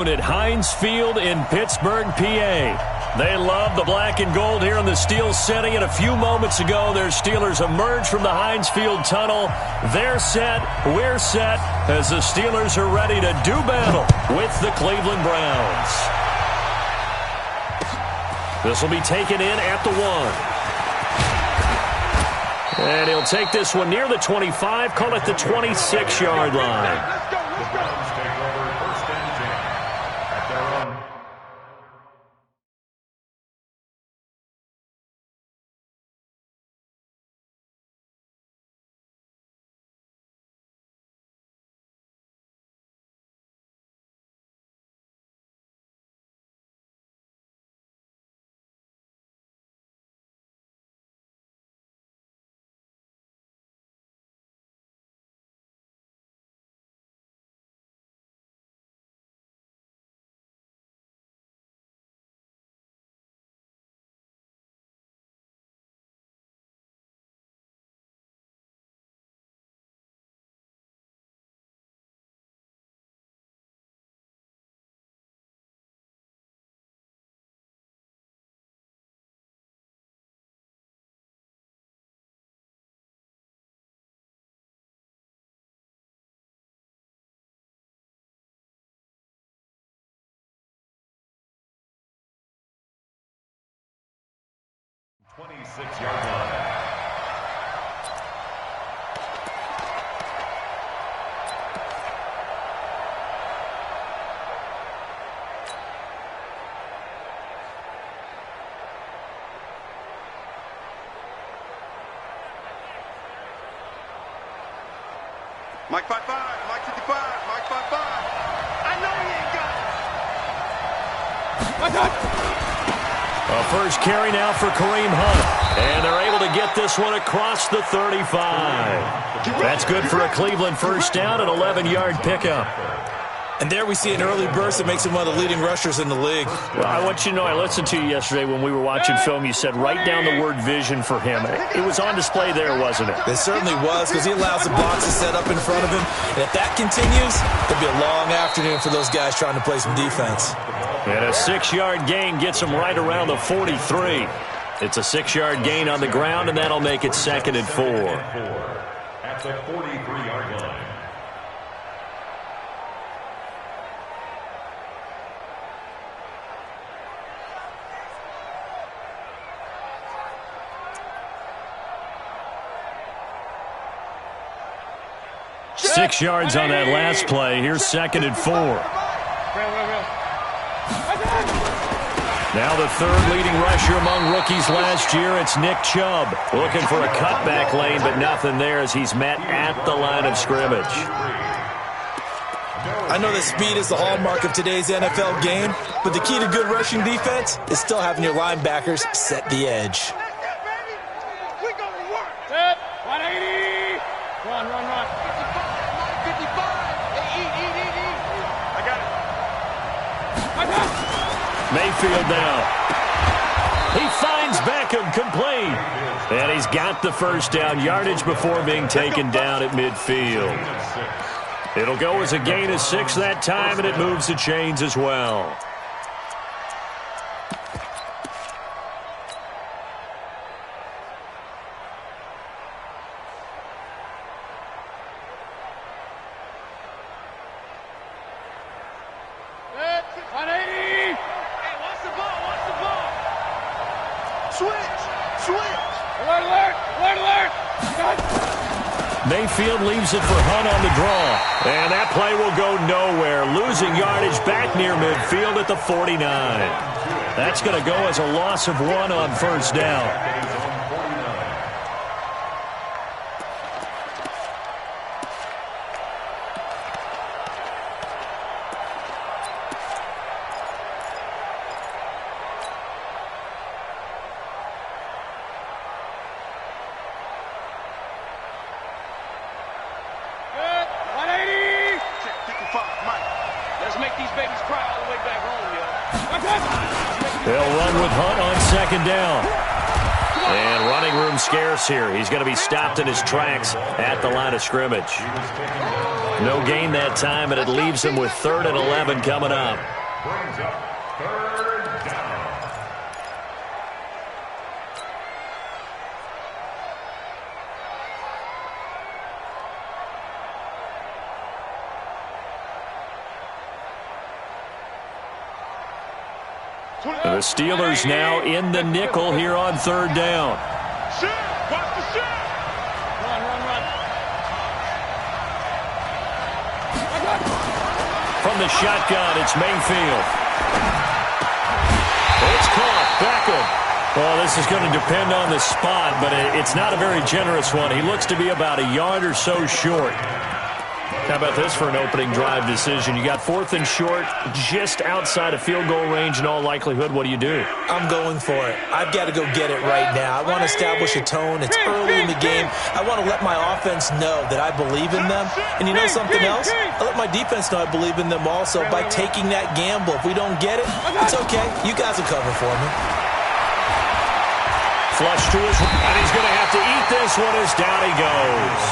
At Heinz Field in Pittsburgh, PA. They love the black and gold here in the steel setting, and a few moments ago their Steelers emerged from the Heinz Field tunnel. They're set, we're set, as the Steelers are ready to do battle with the Cleveland Browns. This will be taken in at the 1. And he'll take this one near the 25, call it the 26-yard line. Twenty-six-yard line. Mike 5-5, Mike 55, Mike 5-5. I know he ain't got it. My God. A first carry now for Kareem Hunt. And they're able to get this one across the 35. That's good for a Cleveland first down, an 11-yard pickup. And there we see an early burst that makes him one of the leading rushers in the league. Well, I want you to know, I listened to you yesterday when we were watching film. You said write down the word vision for him. It was on display there, wasn't it? It certainly was, because he allows the blocks to set up in front of him. And if that continues, it'll be a long afternoon for those guys trying to play some defense. And a 6-yard gain gets him right around the 43. It's a 6-yard gain on the ground, and that'll make it 2nd and 4. At the 43-yard line. Six yards on that last play. Here's 2nd and 4. Now the third leading rusher among rookies last year, it's Nick Chubb. Looking for a cutback lane, but nothing there as he's met at the line of scrimmage. I know that speed is the hallmark of today's NFL game, but the key to good rushing defense is still having your linebackers set the edge. We gonna work. Set. 180. Run. 55. Hey, eat. I got it. Mayfield now. He finds Beckham complete. And he's got the first down, yardage before being taken down at midfield. It'll go as a gain of 6 that time, and it moves the chains as well. Mayfield leaves it for Hunt on the draw. And that play will go nowhere. Losing yardage back near midfield at the 49. That's going to go as a loss of 1 on first down. And running room scarce here. He's going to be stopped in his tracks at the line of scrimmage. No gain that time, and it leaves him with 3rd and 11 coming up. Brings up 3rd down. The Steelers now in the nickel here on 3rd down. Watch the shot. Run. From the shotgun, it's Mayfield. It's caught. Beckham. Well, this is going to depend on the spot, but it's not a very generous one. He looks to be about a yard or so short. How about this for an opening drive decision? You got 4th and short, just outside of field goal range in all likelihood. What do you do? I'm going for it. I've got to go get it right now. I want to establish a tone. It's early in the game. I want to let my offense know that I believe in them. And you know something else? I let my defense know I believe in them also by taking that gamble. If we don't get it, it's okay. You guys will cover for me. Flush to his, and he's going to have to eat this one as down he goes.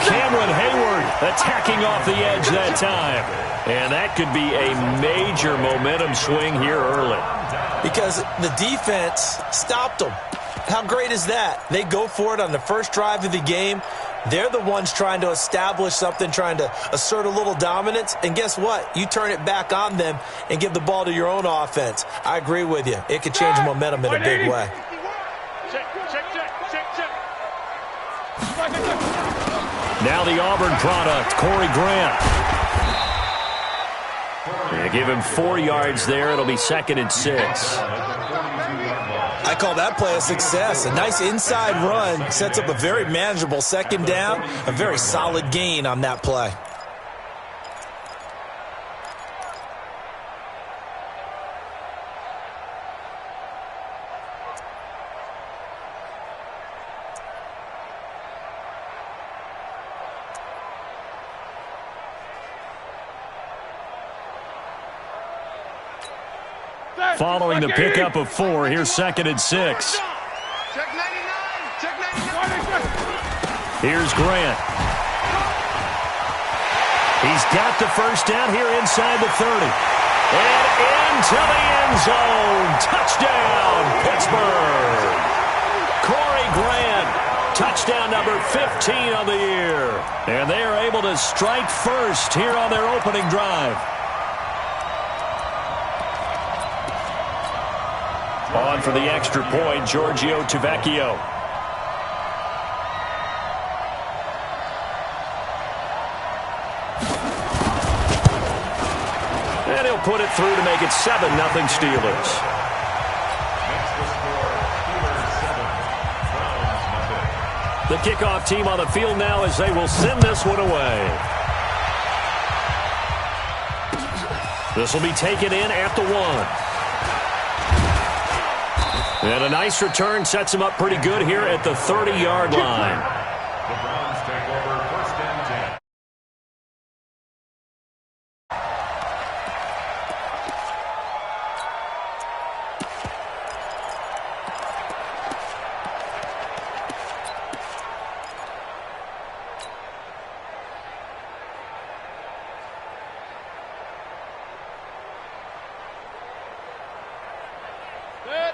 Cameron Hayward attacking off the edge that time. And that could be a major momentum swing here early. Because the defense stopped them. How great is that? They go for it on the first drive of the game. They're the ones trying to establish something, trying to assert a little dominance. And guess what? You turn it back on them and give the ball to your own offense. I agree with you. It could change momentum in a big way. Check. Now the Auburn product, Corey Grant. They give him 4 yards there. It'll be 2nd and 6. I call that play a success. A nice inside run sets up a very manageable 2nd down. A very solid gain on that play. Following the pickup of 4, here's 2nd and 6. Check 99. Check 99. Here's Grant. He's got the first down here inside the 30. And into the end zone. Touchdown, Pittsburgh. Corey Grant. Touchdown number 15 on the year. And they are able to strike first here on their opening drive. On for the extra point, Giorgio Tavecchio. And he'll put it through to make it 7-0 Steelers. The kickoff team on the field now as they will send this one away. This will be taken in at the 1. And a nice return sets him up pretty good here at the 30-yard line. The Browns take over 1st and 10.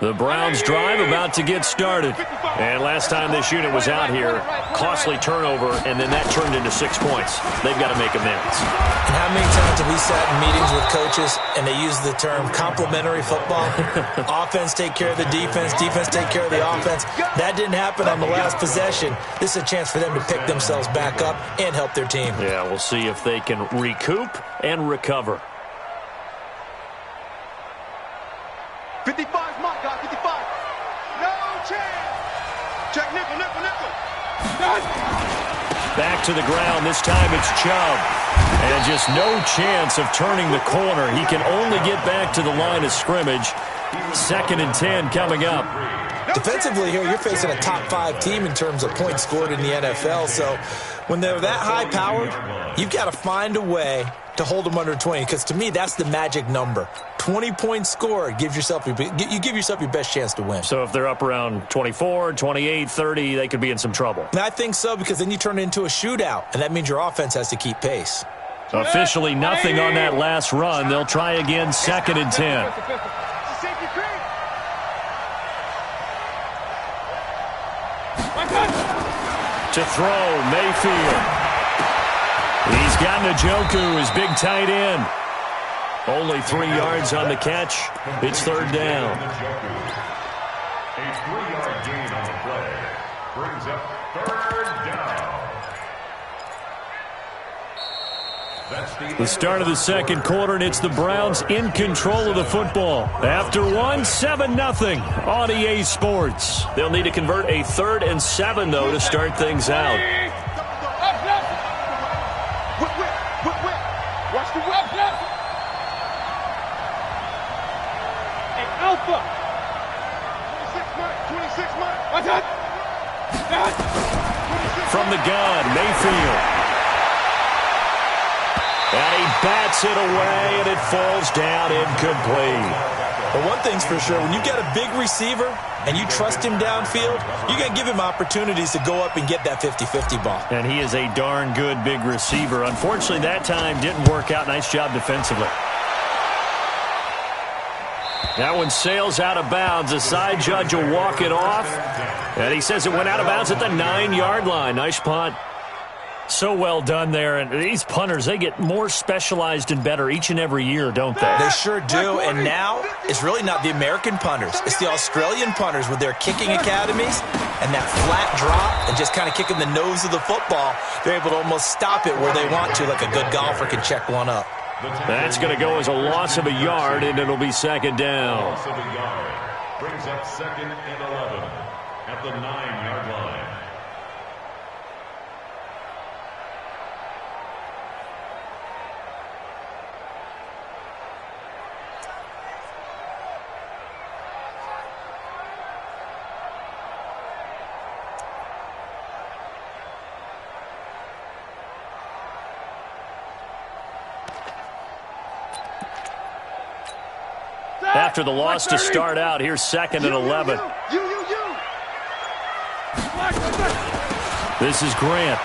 The Browns drive about to get started. And last time this unit was out here, costly turnover, and then that turned into 6 points. They've got to make amends. And how many times have we sat in meetings with coaches and they use the term complementary football? Offense take care of the defense, defense take care of the offense. That didn't happen on the last possession. This is a chance for them to pick themselves back up and help their team. Yeah, we'll see if they can recoup and recover. 55, my God, 55. No chance. Check nickel. Back to the ground. This time it's Chubb. And just no chance of turning the corner. He can only get back to the line of scrimmage. 2nd and 10 coming up. Defensively here, you're facing a top 5 team in terms of points scored in the NFL. So when they're that high-powered, you've got to find a way to hold them under 20. Because to me, that's the magic number. 20-point score, you give yourself your best chance to win. So if they're up around 24, 28, 30, they could be in some trouble. And I think so, because then you turn it into a shootout, and that means your offense has to keep pace. Officially nothing on that last run. They'll try again, 2nd and 10. To throw, Mayfield. He's got Njoku, his big tight end. Only 3 yards on the catch. It's 3rd down. A 3-yard gain on the play brings up 3rd down. The start of the 2nd quarter, and it's the Browns in control of the football. After 7-0 on EA Sports. They'll need to convert a 3rd and 7, though, to start things out. Watch the whip. Hey, Alpha. 26 Mike. Watch out. From the gun, Mayfield. And he bats it away, and it falls down incomplete. But one thing's for sure, when you've got a big receiver and you trust him downfield, you're going to give him opportunities to go up and get that 50-50 ball. And he is a darn good big receiver. Unfortunately, that time didn't work out. Nice job defensively. That one sails out of bounds. The side judge will walk it off. And he says it went out of bounds at the 9-yard line. Nice punt. So well done there. And these punters, they get more specialized and better each and every year, don't they? They sure do. And now it's really not the American punters. It's the Australian punters with their kicking academies and that flat drop and just kind of kicking the nose of the football. They're able to almost stop it where they want to, like a good golfer can check one up. That's going to go as a loss of a yard, and it'll be 2nd down. Loss of a yard brings up 2nd and 11 at the 9-yard line. After the loss to start out, here's 2nd and 11. This is Grant.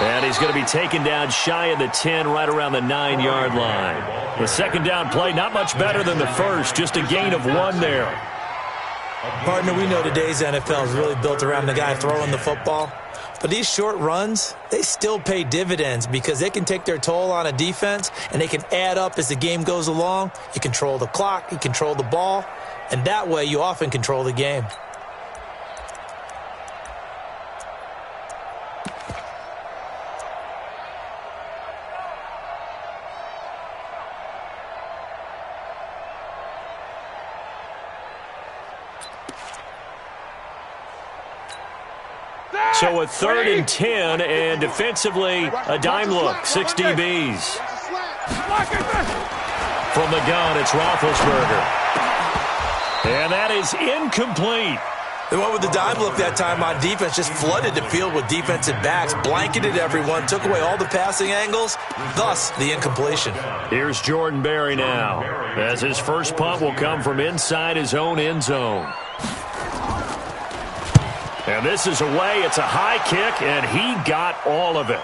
And he's going to be taken down shy of the 10, right around the 9-yard line. The 2nd down play, not much better than the first, just a gain of 1 there. Partner, we know today's NFL is really built around the guy throwing the football. But these short runs, they still pay dividends because they can take their toll on a defense and they can add up as the game goes along. You control the clock, you control the ball, and that way you often control the game. So a 3rd and 10, and defensively, a dime look, 6 DBs. From the gun, it's Roethlisberger. And that is incomplete. They went with the dime look that time on defense, just flooded the field with defensive backs, blanketed everyone, took away all the passing angles, thus the incompletion. Here's Jordan Berry now, as his first punt will come from inside his own end zone. And this is away. It's a high kick, and he got all of it.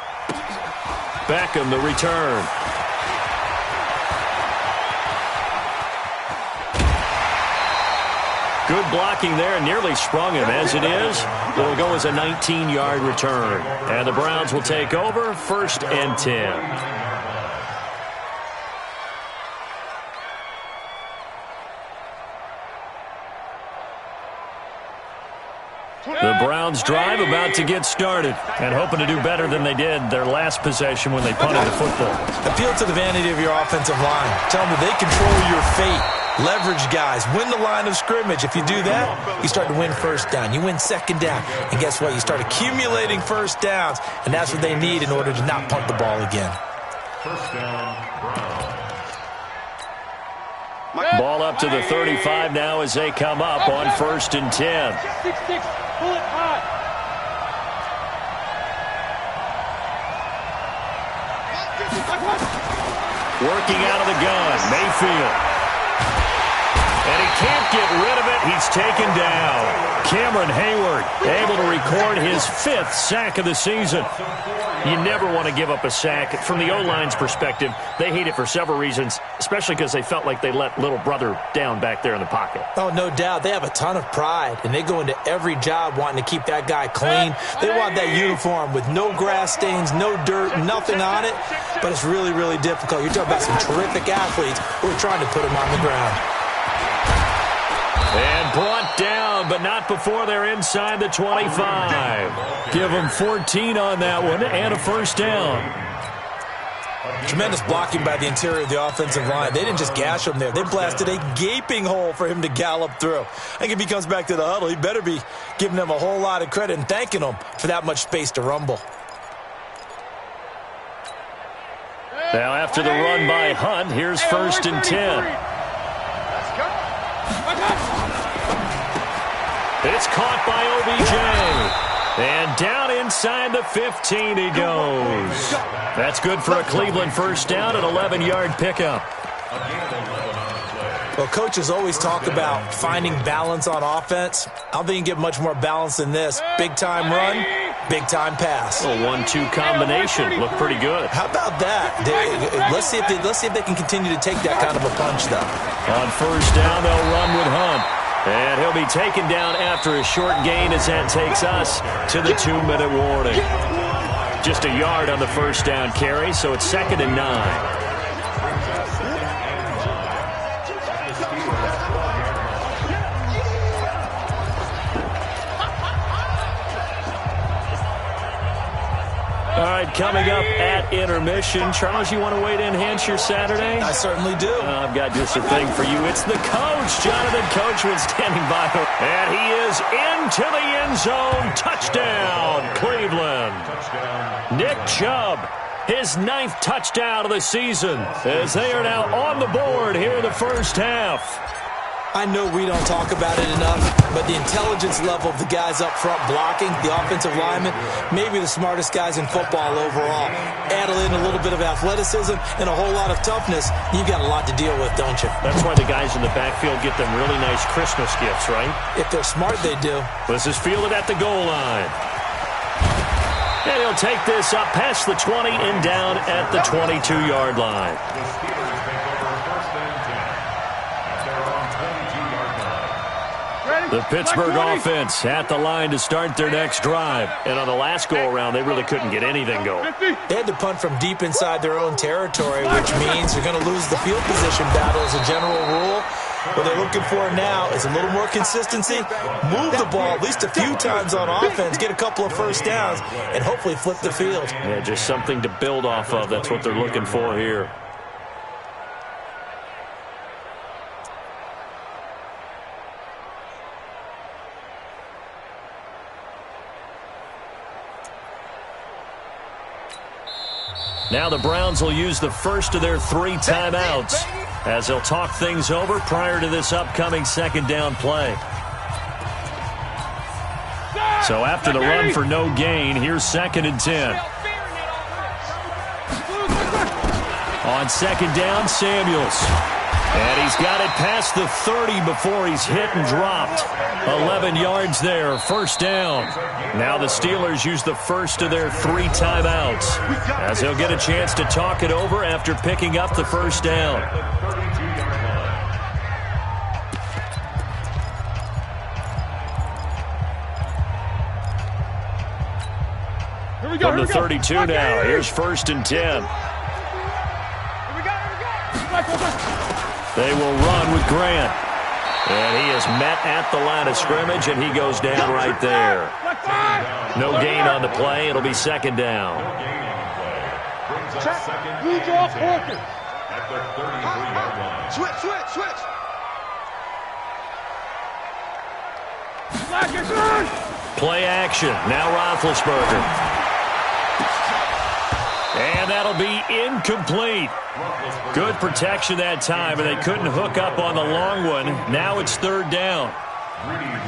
Beckham, the return. Good blocking there, nearly sprung him. As it is, it'll go as a 19-yard return. And the Browns will take over, 1st and 10. The Browns drive about to get started and hoping to do better than they did their last possession when they punted the football. Appeal to the vanity of your offensive line. Tell them they control your fate. Leverage guys. Win the line of scrimmage. If you do that, you start to win 1st down. You win 2nd down. And guess what? You start accumulating 1st downs, and that's what they need in order to not punt the ball again. 1st down, Browns. Ball up to the 35 now as they come up on 1st and 10. 6-6, pull it high. Working out of the gun, Mayfield. And he can't get rid of it. He's taken down. Cameron Hayward able to record his 5th sack of the season. You never want to give up a sack. From the O-line's perspective, they hate it for several reasons, especially because they felt like they let little brother down back there in the pocket. Oh, no doubt. They have a ton of pride, and they go into every job wanting to keep that guy clean. They want that uniform with no grass stains, no dirt, nothing on it. But it's really, really difficult. You're talking about some terrific athletes who are trying to put him on the ground. And brought down, but not before they're inside the 25. Give them 14 on that one and a first down. Tremendous blocking by the interior of the offensive line. They didn't just gash him there. They blasted a gaping hole for him to gallop through. I think if he comes back to the huddle, he better be giving them a whole lot of credit and thanking them for that much space to rumble. Now after the run by Hunt, here's 1st and 10. It's caught by OBJ. And down inside the 15 he goes. That's good for a Cleveland first down, an 11-yard pickup. Well, coaches always talk about finding balance on offense. I don't think you can get much more balance than this. Big-time run, big-time pass. A 1-2 combination. Looked pretty good. How about that? Let's see if they can continue to take that kind of a punch, though. On first down, they'll run with Hunt. And he'll be taken down after a short gain as that takes us to the 2-minute warning. Just a yard on the first down carry, so it's 2nd and 9. All right, coming up at intermission. Charles, you want to wait to enhance your Saturday? I certainly do. I've got just a thing for you. It's the coach, Jonathan Coachman, standing by. And he is into the end zone. Touchdown, Cleveland. Nick Chubb, his 9th touchdown of the season, as they are now on the board here in the first half. I know we don't talk about it enough, but the intelligence level of the guys up front blocking, the offensive linemen, maybe the smartest guys in football overall. Add in a little bit of athleticism and a whole lot of toughness, you've got a lot to deal with, don't you? That's why the guys in the backfield get them really nice Christmas gifts, right? If they're smart, they do. This is fielded at the goal line. And he'll take this up past the 20 and down at the 22-yard line. The Pittsburgh offense at the line to start their next drive. And on the last go-around, they really couldn't get anything going. They had to punt from deep inside their own territory, which means they're going to lose the field position battle as a general rule. What they're looking for now is a little more consistency, move the ball at least a few times on offense, get a couple of first downs, and hopefully flip the field. Yeah, just something to build off of. That's what they're looking for here. Now the Browns will use the first of their 3 timeouts as they'll talk things over prior to this upcoming 2nd down play. So after the run for no gain, here's 2nd and 10. On 2nd down, Samuels. And he's got it past the 30 before he's hit and dropped. 11 yards there, first down. Now the Steelers use the first of their 3 timeouts as they'll get a chance to talk it over after picking up the first down. From the 32 now, here's 1st and 10. They will run with Grant. And he is met at the line of scrimmage, and he goes down right there. No gain on the play. It'll be 2nd down. Blue draw Porkins. At the 33-yard line. Switch. Play action. Now Roethlisberger. And that'll be incomplete. Good protection that time, and they couldn't hook up on the long one. Now it's 3rd down.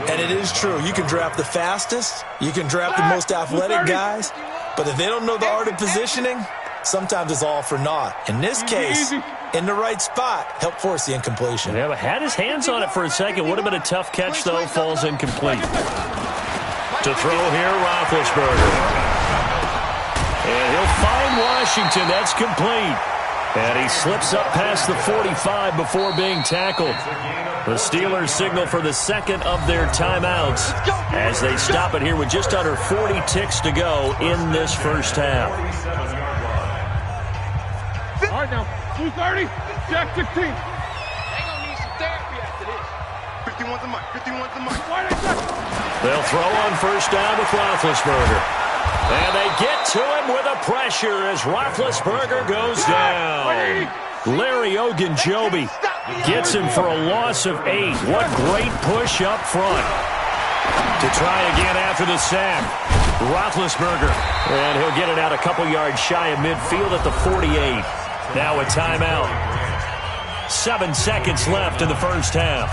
And it is true. You can draft the fastest. You can draft the most athletic guys. But if they don't know the art of positioning, sometimes it's all for naught. In this case, in the right spot, helped force the incompletion. Yeah, but had his hands on it for a second. Would have been a tough catch, though. Falls incomplete. To throw here, Roethlisberger. And he'll find Washington. That's complete. And he slips up past the 45 before being tackled. The Steelers signal for the second of their timeouts as they stop it here with just under 40 ticks to go in this first half. All right, now, 230, Jack 16. They gonna need some therapy after this. 51's the mic, 51's the mic. They'll throw on first down with Roethlisberger. And they get to him with a pressure as Roethlisberger goes down. Larry Ogunjobi gets him for a loss of 8. What great push up front. To try again after the sack. Roethlisberger. And he'll get it out a couple yards shy of midfield at the 48. Now a timeout. 7 seconds left in the first half.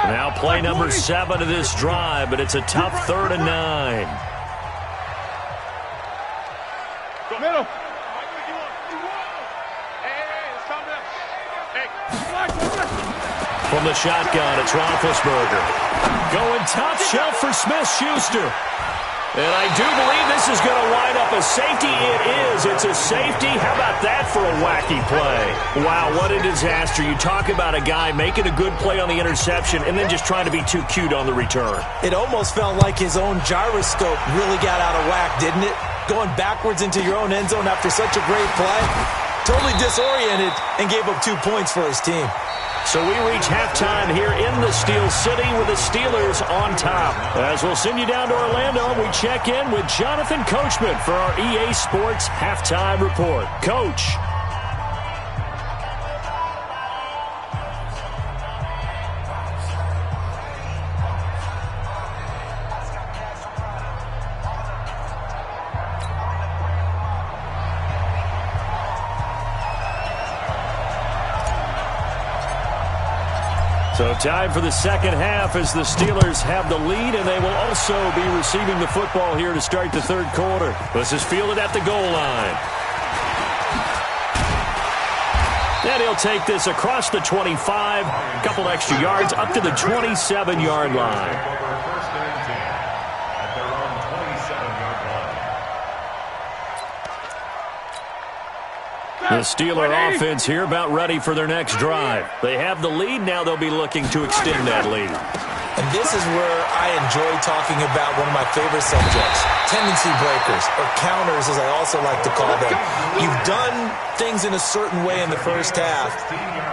Now play number 7 of this drive, but it's a tough 3rd and 9. Middle. From the shotgun, it's Roethlisberger. Going top shelf for Smith-Schuster. And I do believe this is going to wind up a safety. It is. It's a safety. How about that for a wacky play? Wow, what a disaster. You talk about a guy making a good play on the interception and then just trying to be too cute on the return. It almost felt like his own gyroscope really got out of whack, didn't it? Going backwards into your own end zone after such a great play. Totally disoriented and gave up 2 points for his team. So we reach halftime here in the Steel City with the Steelers on top. As we'll send you down to Orlando, we check in with Jonathan Coachman for our EA Sports Halftime Report. Coach. So time for the second half as the Steelers have the lead, and they will also be receiving the football here to start the third quarter. This is fielded at the goal line. And he'll take this across the 25, a couple extra yards, up to the 27-yard line. The Steeler offense here about ready for their next drive. They have the lead. Now they'll be looking to extend that lead. And this is where I enjoy talking about one of my favorite subjects, tendency breakers, or counters as I also like to call them. You've done things in a certain way in the first half,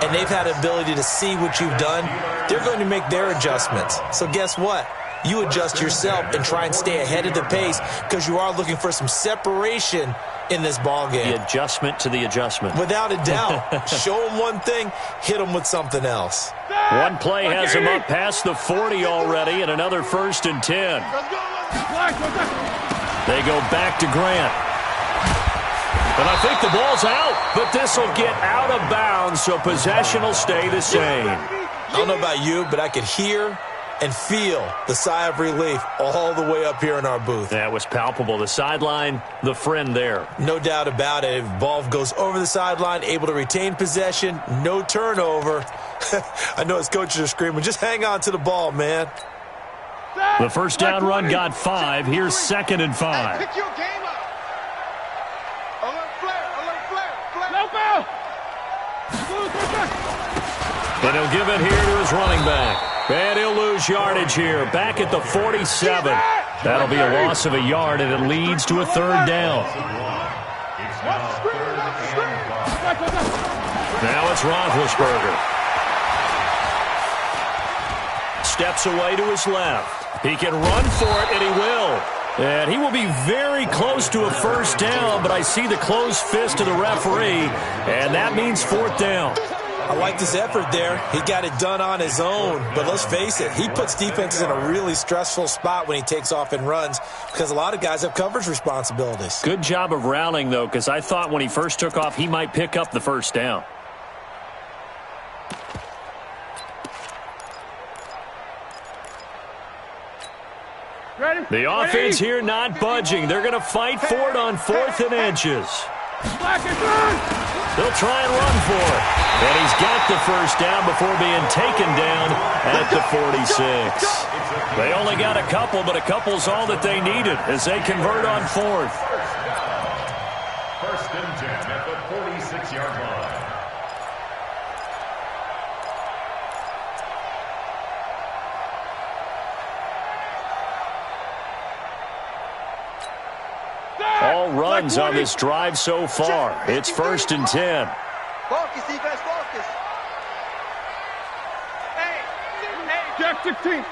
and they've had the ability to see what you've done. They're going to make their adjustments. So guess what? You adjust yourself and try and stay ahead of the pace because you are looking for some separation in this ball game. The adjustment to the adjustment. Without a doubt. Show them one thing, hit them with something else. One play has him up past the 40 already, and another 1st and 10. They go back to Grant. And I think the ball's out, but this will get out of bounds, so possession will stay the same. I don't know about you, but I could hear and feel the sigh of relief all the way up here in our booth. That was palpable. The sideline, the friend there. No doubt about it. If ball goes over the sideline, able to retain possession, no turnover. I know his coaches are screaming, just hang on to the ball, man. The first down run got 5. Here's 2nd and 5. Pick your game up. Alert flare, alert flare, flare. No foul. And he'll give it here to his running back. And he'll lose yardage here, back at the 47. That'll be a loss of a yard, and it leads to a 3rd down. Now it's Roethlisberger. Steps away to his left. He can run for it, and he will. And he will be very close to a 1st down, but I see the closed fist of the referee, and that means 4th down. I like this effort there. He got it done on his own. But let's face it, he puts defenses in a really stressful spot when he takes off and runs because a lot of guys have coverage responsibilities. Good job of rallying, though, because I thought when he first took off, he might pick up the 1st down. The offense here not budging. They're going to fight for it on 4th and inches. They'll try and run for it. And he's got the first down before being taken down at the 46. They only got a couple, but a couple's all that they needed as they convert on 4th. First and 10 at the 46-yard line. All runs on this drive so far. It's 1st and 10. Focus, defense, focus. Jack 16.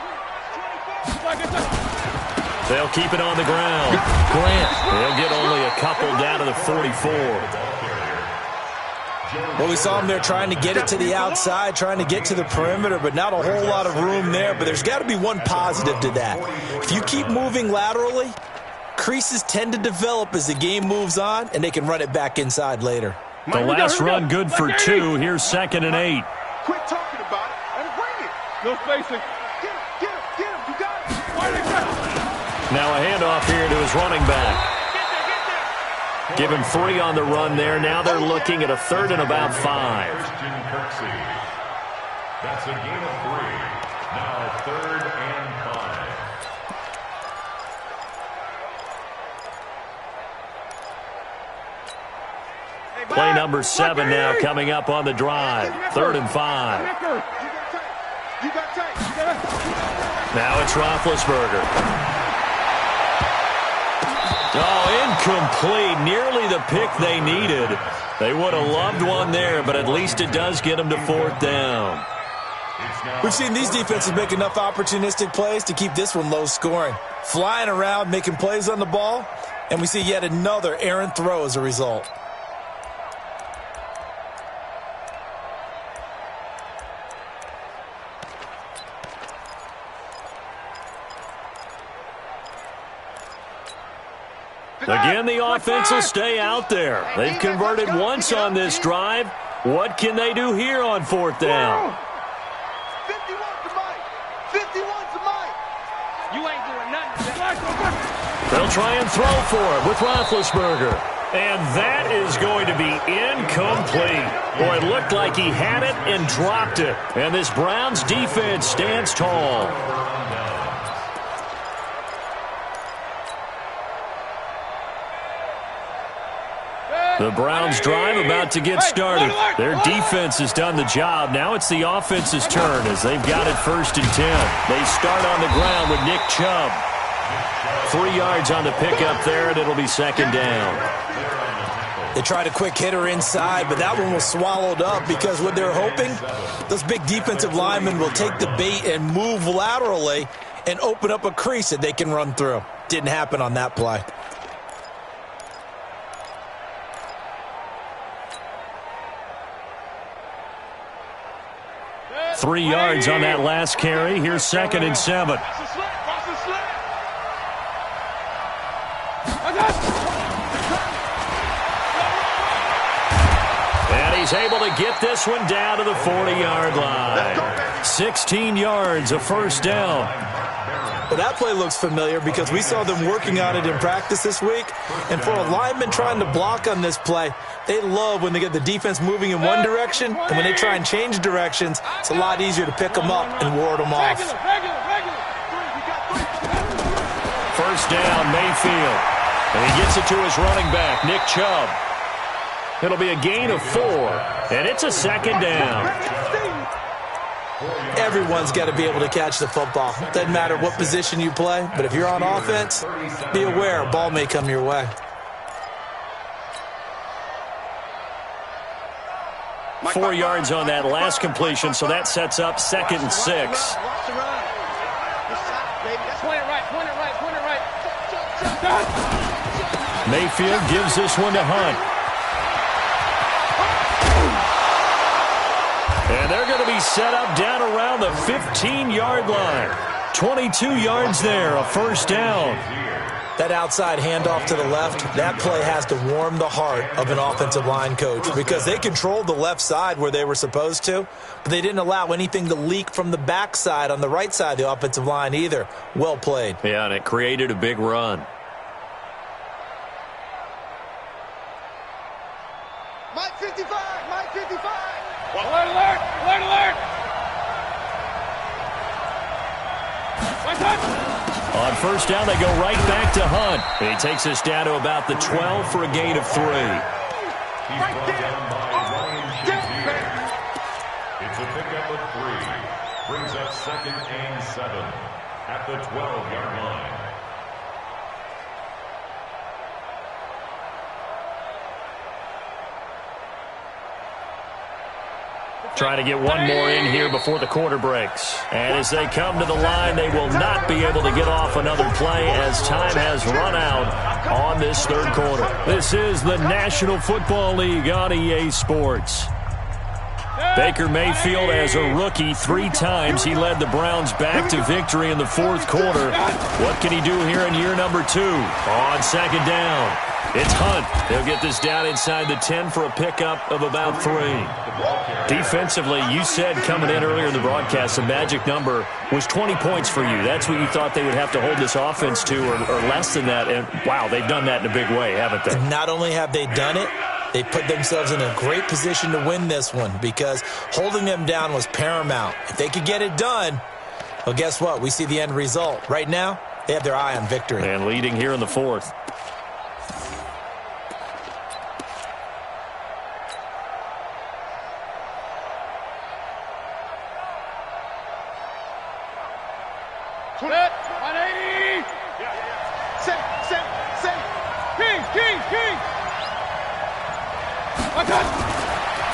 They'll keep it on the ground. Grant, they'll get only a couple down to the 44. Well, we saw him there trying to get it to the outside, trying to get to the perimeter, but not a whole lot of room there. But there's got to be one positive to that. If you keep moving laterally, creases tend to develop as the game moves on, and they can run it back inside later. The last run good for 2. Here's 2nd and 8. Quit talking about it and bring it. No spacing. Get him. You got it. Now a handoff here to his running back. Give him 3 on the run there. Now they're looking at a 3rd and about 5. That's a gain of 3. Now 3rd and 5. Play number 7 now coming up on the drive. 3rd and 5. Now it's Roethlisberger. Oh, incomplete. Nearly the pick they needed. They would have loved one there, but at least it does get them to 4th down. We've seen these defenses make enough opportunistic plays to keep this one low scoring. Flying around, making plays on the ball, and we see yet another errant throw as a result. Again, the offense will stay out there. They've converted once on this drive. What can they do here on 4th down? 51 to Mike. 51 to Mike. You ain't doing nothing. They'll try and throw for it with Roethlisberger. And that is going to be incomplete. Boy, it looked like he had it and dropped it. And this Browns defense stands tall. The Browns drive about to get started. Their defense has done the job. Now it's the offense's turn as they've got it 1st and 10. They start on the ground with Nick Chubb. 3 yards on the pickup there, and it'll be 2nd down. They tried a quick hitter inside, but that one was swallowed up because what they're hoping, those big defensive linemen will take the bait and move laterally and open up a crease that they can run through. Didn't happen on that play. Three yards on that last carry. Here's 2nd and 7. And he's able to get this one down to the 40-yard line. 16 yards, a 1st down. Well, that play looks familiar because we saw them working on it in practice this week. And for a lineman trying to block on this play, they love when they get the defense moving in one direction, and when they try and change directions, it's a lot easier to pick them up and ward them off. 1st down, Mayfield. And he gets it to his running back, Nick Chubb. It'll be a gain of 4, and it's a 2nd down. Everyone's got to be able to catch the football. Doesn't matter what position you play, but if you're on offense, be aware a ball may come your way. Four yards on that last completion, so that sets up 2nd and 6. Mayfield gives this one to Hunt. And they're going to be set up down around the 15-yard line. 22 yards there, a 1st down. That outside handoff to the left, that play has to warm the heart of an offensive line coach because they controlled the left side where they were supposed to, but they didn't allow anything to leak from the backside on the right side of the offensive line either. Well played. Yeah, and it created a big run. Mike 55, Mike 55. Alert, alert, alert, alert. One touch. On first down, they go right back to Hunt. He takes us down to about the 12 for a gain of 3. He's brought down by Ryan Shazier. It's a pickup of 3. Brings up 2nd and 7 at the 12-yard line. Trying to get one more in here before the quarter breaks. And as they come to the line, they will not be able to get off another play as time has run out on this third quarter. This is the National Football League on EA Sports. Baker Mayfield, as a rookie, 3 times he led the Browns back to victory in the fourth quarter. What can he do here in year number 2? On second down, it's Hunt. They'll get this down inside the 10 for a pickup of about 3. Defensively, you said coming in earlier in the broadcast, the magic number was 20 points for you. That's what you thought they would have to hold this offense to, or less than that. And, wow, they've done that in a big way, haven't they? Not only have they done it, they put themselves in a great position to win this one because holding them down was paramount. If they could get it done, well, guess what? We see the end result. Right now, they have their eye on victory. And leading here in the fourth. Set, 180. Set. King. One touch.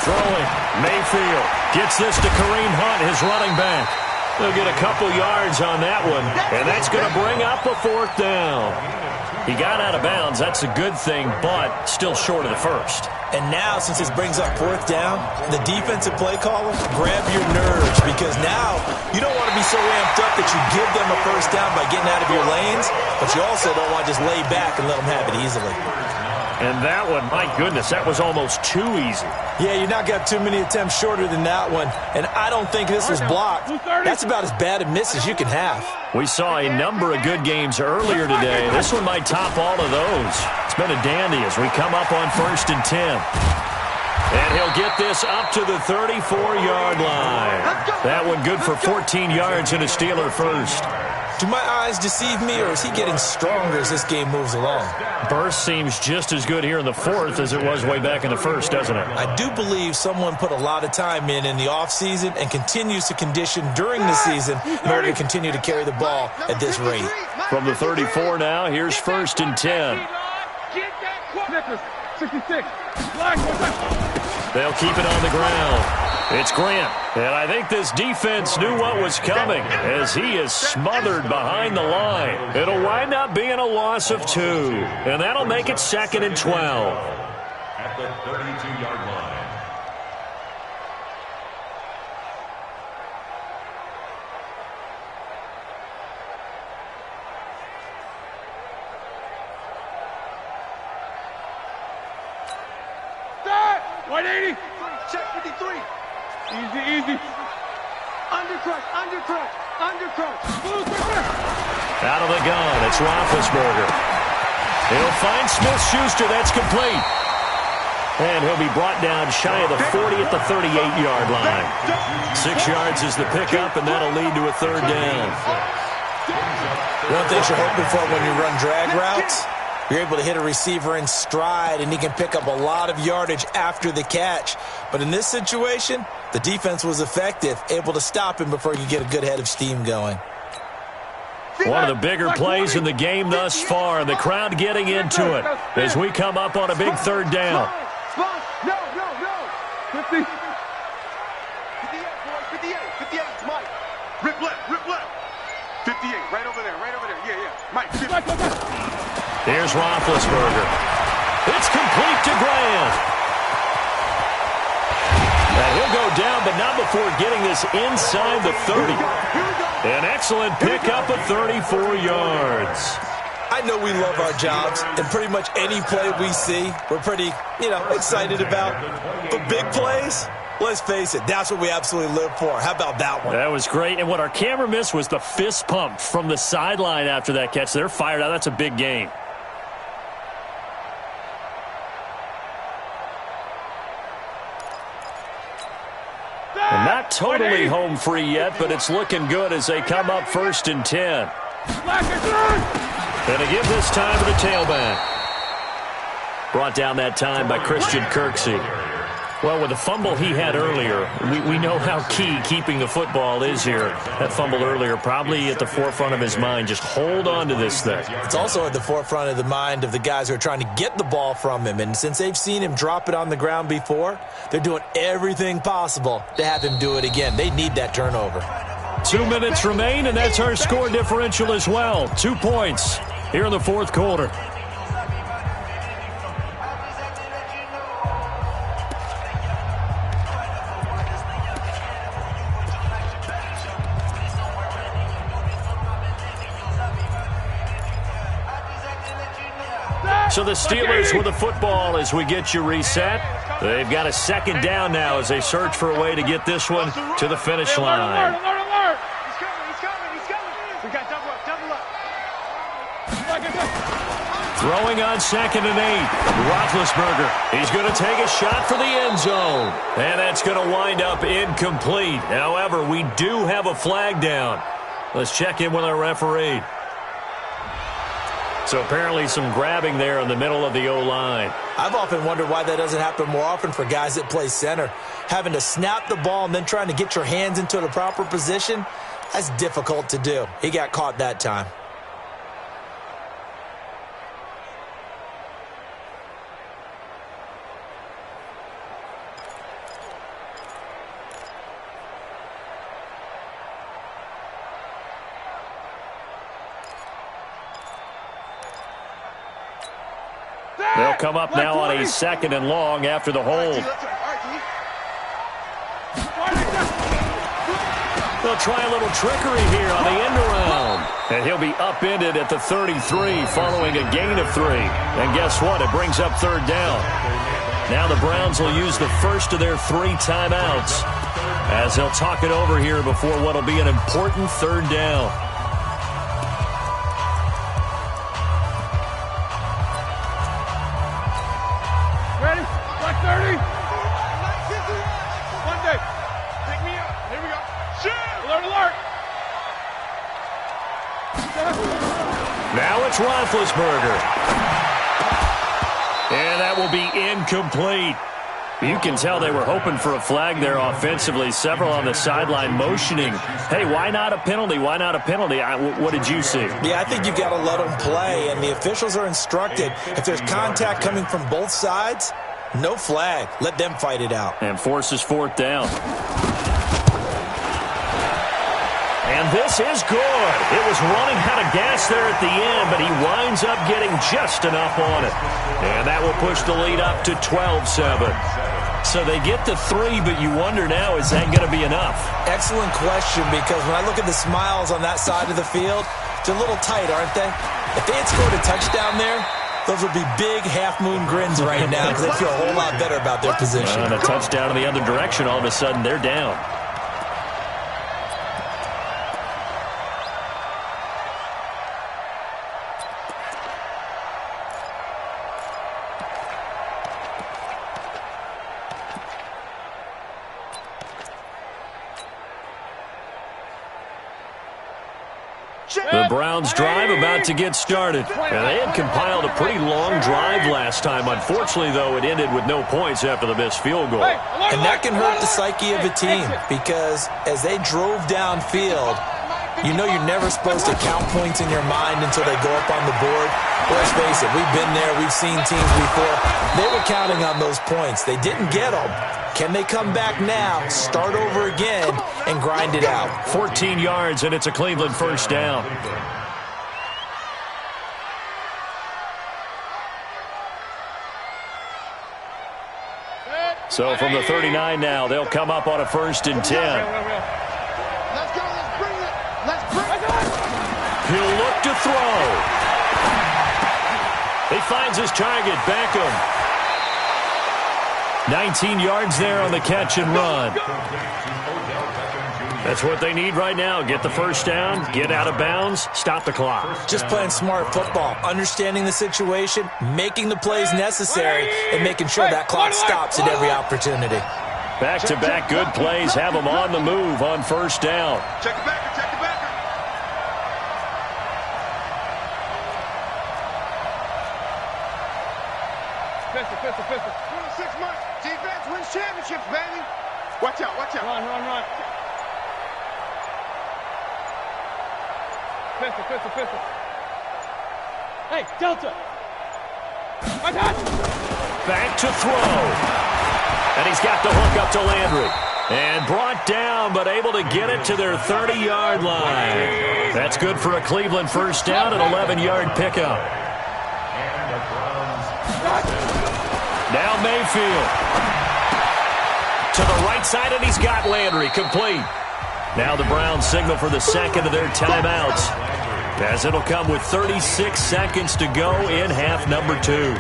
Throwing. Mayfield gets this to Kareem Hunt, his running back. They'll get a couple yards on that one, and that's going to bring up a 4th down. He got out of bounds. That's a good thing, but still short of the first. And now, since this brings up 4th down, the defensive play caller, grab your nerves because now you don't want to be so amped up that you give them a first down by getting out of your lanes, but you also don't want to just lay back and let them have it easily. And that one, my goodness, that was almost too easy. Yeah, you not got too many attempts shorter than that one, and I don't think this was blocked. That's about as bad a miss as you can have. We saw a number of good games earlier today. This one might top all of those. It's been a dandy as we come up on 1st and 10. And he'll get this up to the 34-yard line. That one good for 14 yards and a Steeler first. Do my eyes deceive me, or is he getting stronger as this game moves along? Burst seems just as good here in the fourth as it was way back in the first, doesn't it? I do believe someone put a lot of time in the offseason and continues to condition during the season in order to continue to carry the ball at this rate. From the 34 now, here's 1st and 10. 66. They'll keep it on the ground. It's Grant, and I think this defense knew what was coming as he is smothered behind the line. It'll wind up being a loss of 2, and that'll make it 2nd and 12. At the 32-yard line. Start! 180. Check 53. Easy. Undercrush. Out of the gun, it's Roethlisberger. He'll find Smith-Schuster. That's complete. And he'll be brought down shy of the 40 at the 38-yard line. 6 yards is the pickup, and that'll lead to a 3rd down. One thing you're hoping for when you run drag routes, you're able to hit a receiver in stride, and he can pick up a lot of yardage after the catch. But in this situation, the defense was effective, able to stop him before he could get a good head of steam going. One of the bigger plays in the game thus far, and the crowd getting into it as we come up on a big 3rd down. No. 50. 58, boy. 58, Mike. Rip left. 58, right over there. Yeah. Mike, 50. Here's Roethlisberger. It's complete to Grant. And he'll go down, but not before getting this inside the 30. An excellent pickup of 34 yards. I know we love our jobs, and pretty much any play we see, we're pretty, excited about. But big plays, let's face it, that's what we absolutely live for. How about that one? That was great. And what our camera missed was the fist pump from the sideline after that catch. They're fired out. That's a big game. And not totally home free yet, but it's looking good as they come up 1st and 10. And again this time to the tailback. Brought down that time by Christian Kirksey. Well, with the fumble he had earlier, we know how key keeping the football is here. That fumble earlier probably at the forefront of his mind. Just hold on to this thing. It's also at the forefront of the mind of the guys who are trying to get the ball from him. And since they've seen him drop it on the ground before, they're doing everything possible to have him do it again. They need that turnover. 2 minutes remain, and that's our score differential as well. 2 points here in the fourth quarter. So the Steelers with the football as we get you reset. They've got a 2nd down now as they search for a way to get this one to the finish line. He's coming. We got double up. Throwing on 2nd and 8. Roethlisberger. He's going to take a shot for the end zone. And that's going to wind up incomplete. However, we do have a flag down. Let's check in with our referee. So apparently some grabbing there in the middle of the O-line. I've often wondered why that doesn't happen more often for guys that play center. Having to snap the ball and then trying to get your hands into the proper position, that's difficult to do. He got caught that time. They'll come up now on a 2nd and long after the hold. They'll try a little trickery here on the end around. And he'll be upended at the 33 following a gain of 3. And guess what? It brings up 3rd down. Now the Browns will use the first of their 3 timeouts as they'll talk it over here before what will be an important 3rd down. Ready? Black 30. One day. Pick me up. Here we go. Shoot. Alert. Now it's Roethlisberger. And that will be incomplete. You can tell they were hoping for a flag there offensively. Several on the sideline motioning. Hey, why not a penalty? Why not a penalty? What did you see? Yeah, I think you've got to let them play, and the officials are instructed. If there's contact coming from both sides, no flag. Let them fight it out. And forces 4th down. And this is good. It was running out of gas there at the end, but he winds up getting just enough on it. And that will push the lead up to 12-7. So they get the 3, but you wonder now, is that going to be enough? Excellent question, because when I look at the smiles on that side of the field, they're a little tight, aren't they? If they had scored a touchdown there, those would be big half-moon grins right now because they feel a whole lot better about their position. And a touchdown in the other direction, all of a sudden they're down. The Browns drive about to get started. And they had compiled a pretty long drive last time. Unfortunately, though, it ended with no points after the missed field goal. And that can hurt the psyche of a team because as they drove downfield, you know you're never supposed to count points in your mind until they go up on the board. Let's face it, we've been there. We've seen teams before. They were counting on those points. They didn't get them. Can they come back now, start over again, and grind it out? 14 yards, and it's a Cleveland 1st down. So from the 39 now, they'll come up on a 1st and 10. Let's go. Let's bring it. He'll look to throw. He finds his target, Beckham. 19 yards there on the catch and run. That's what they need right now. Get the first down, get out of bounds, stop the clock. Just playing smart football, understanding the situation, making the plays necessary, and making sure that clock stops at every opportunity. Back-to-back good plays have them on the move on first down. Check the backer, check the backer. Pistol. 26 months. Defense wins championships, baby. Watch out, watch out. Run. Pistol. Hey, Delta. Back to throw. And he's got the hook up to Landry. And brought down, but able to get it to their 30-yard line. That's good for a Cleveland first down, an 11-yard pickup. Now Mayfield. To the right side, and he's got Landry complete. Now the Browns signal for the second of their timeouts, as it'll come with 36 seconds to go in half number 2.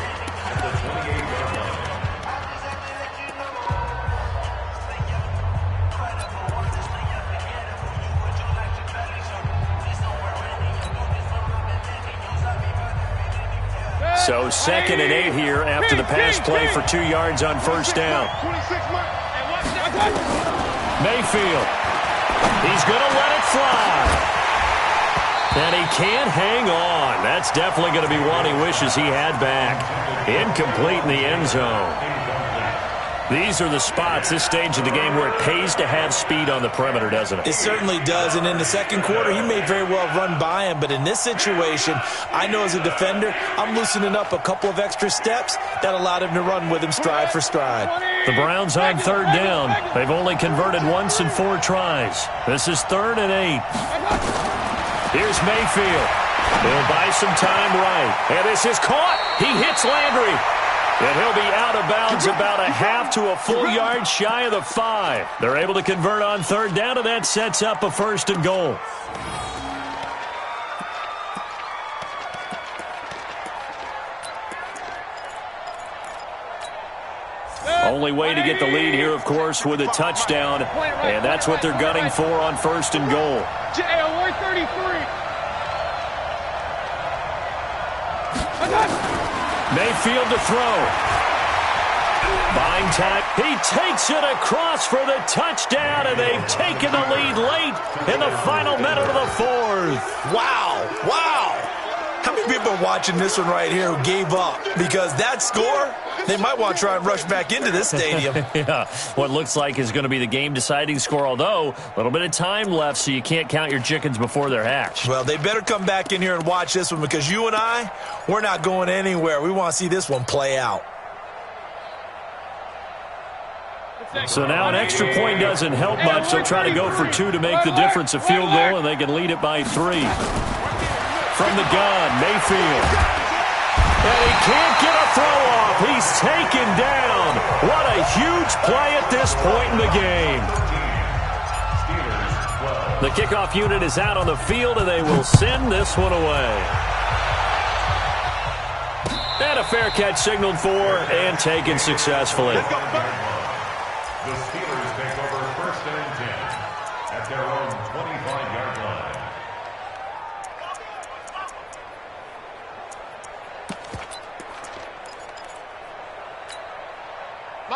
So 2nd and 8 here after the pass play for 2 yards on first down. Mayfield. He's going to let it fly. And he can't hang on. That's definitely going to be one he wishes he had back. Incomplete in the end zone. These are the spots, this stage of the game, where it pays to have speed on the perimeter, doesn't it? It certainly does, and in the second quarter, he may very well run by him, but in this situation, I know as a defender, I'm loosening up a couple of extra steps that allowed him to run with him stride for stride. The Browns on third down. They've only converted once in 4 tries. This is 3rd and 8. Here's Mayfield. He'll buy some time right. And this is caught. He hits Landry. And he'll be out of bounds about a half to a full yard shy of the 5. They're able to convert on third down, and that sets up a 1st and goal. Only way to get the lead here, of course, with a touchdown. And that's what they're gunning for on 1st and goal. Mayfield to throw. Buying time. He takes it across for the touchdown, and they've taken the lead late in the final minute of the 4th. Wow. How many people are watching this one right here who gave up? Because that score, they might want to try and rush back into this stadium. Yeah, what looks like is going to be the game-deciding score, although a little bit of time left, so you can't count your chickens before they're hatched. Well, they better come back in here and watch this one, because you and I, we're not going anywhere. We want to see this one play out. So now an extra point doesn't help much. They'll try to go for 2 to make the difference a field goal, and they can lead it by 3. From the gun, Mayfield. And he can't get a throw off. He's taken down. What a huge play at this point in the game. The kickoff unit is out on the field, and they will send this one away. And a fair catch signaled for and taken successfully. The Steelers take over 1st and 10 at their own 25-yard line.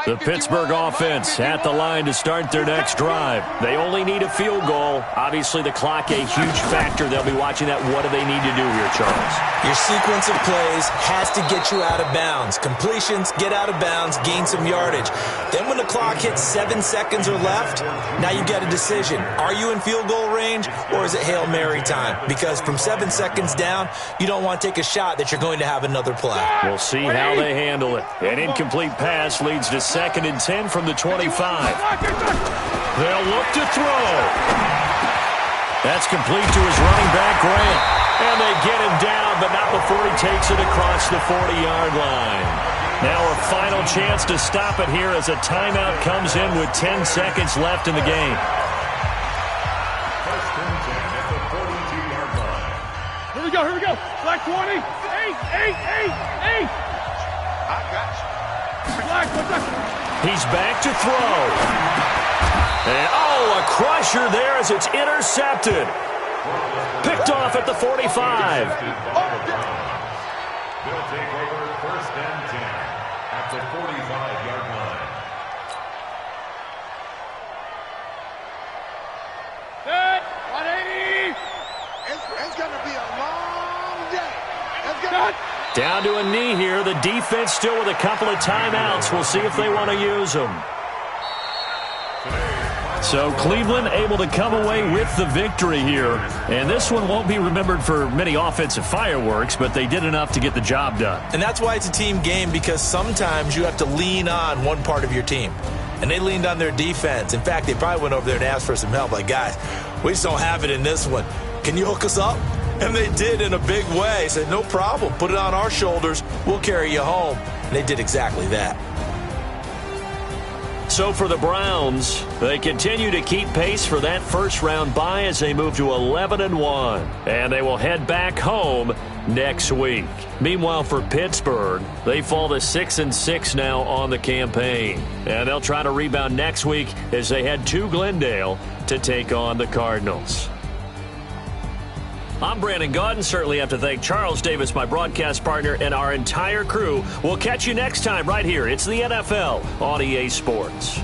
The Pittsburgh offense at the line to start their next drive. They only need a field goal. Obviously, the clock a huge factor. They'll be watching that. What do they need to do here, Charles? Your sequence of plays has to get you out of bounds. Completions, get out of bounds, gain some yardage. Then when the clock hits 7 seconds or left, now you get a decision. Are you in field goal range, or is it Hail Mary time? Because from 7 seconds down, you don't want to take a shot that you're going to have another play. We'll see how they handle it. An incomplete pass leads to 2nd and 10 from the 25. They'll look to throw. That's complete to his running back, Grant. And they get him down, but not before he takes it across the 40-yard line. Now a final chance to stop it here as a timeout comes in with 10 seconds left in the game. 1st and 10 at the 42-yard line. Here we go. Black 20. 8. I got you. He's back to throw. And, a crusher there as it's intercepted. Picked off at the 45. They'll take over 1st and 10 at the 45-yard line. Set. 180. It's going to be a long day. Down to a knee here. The defense still with a couple of timeouts. We'll see if they want to use them. So Cleveland able to come away with the victory here. And this one won't be remembered for many offensive fireworks, but they did enough to get the job done. And that's why it's a team game, because sometimes you have to lean on one part of your team. And they leaned on their defense. In fact, they probably went over there and asked for some help. Like, guys, we just don't have it in this one. Can you hook us up? And they did in a big way. Said, no problem. Put it on our shoulders. We'll carry you home. And they did exactly that. So for the Browns, they continue to keep pace for that first-round bye as they move to 11-1. And they will head back home next week. Meanwhile, for Pittsburgh, they fall to 6-6 now on the campaign. And they'll try to rebound next week as they head to Glendale to take on the Cardinals. I'm Brandon Gaudin. Certainly have to thank Charles Davis, my broadcast partner, and our entire crew. We'll catch you next time right here. It's the NFL on EA Sports.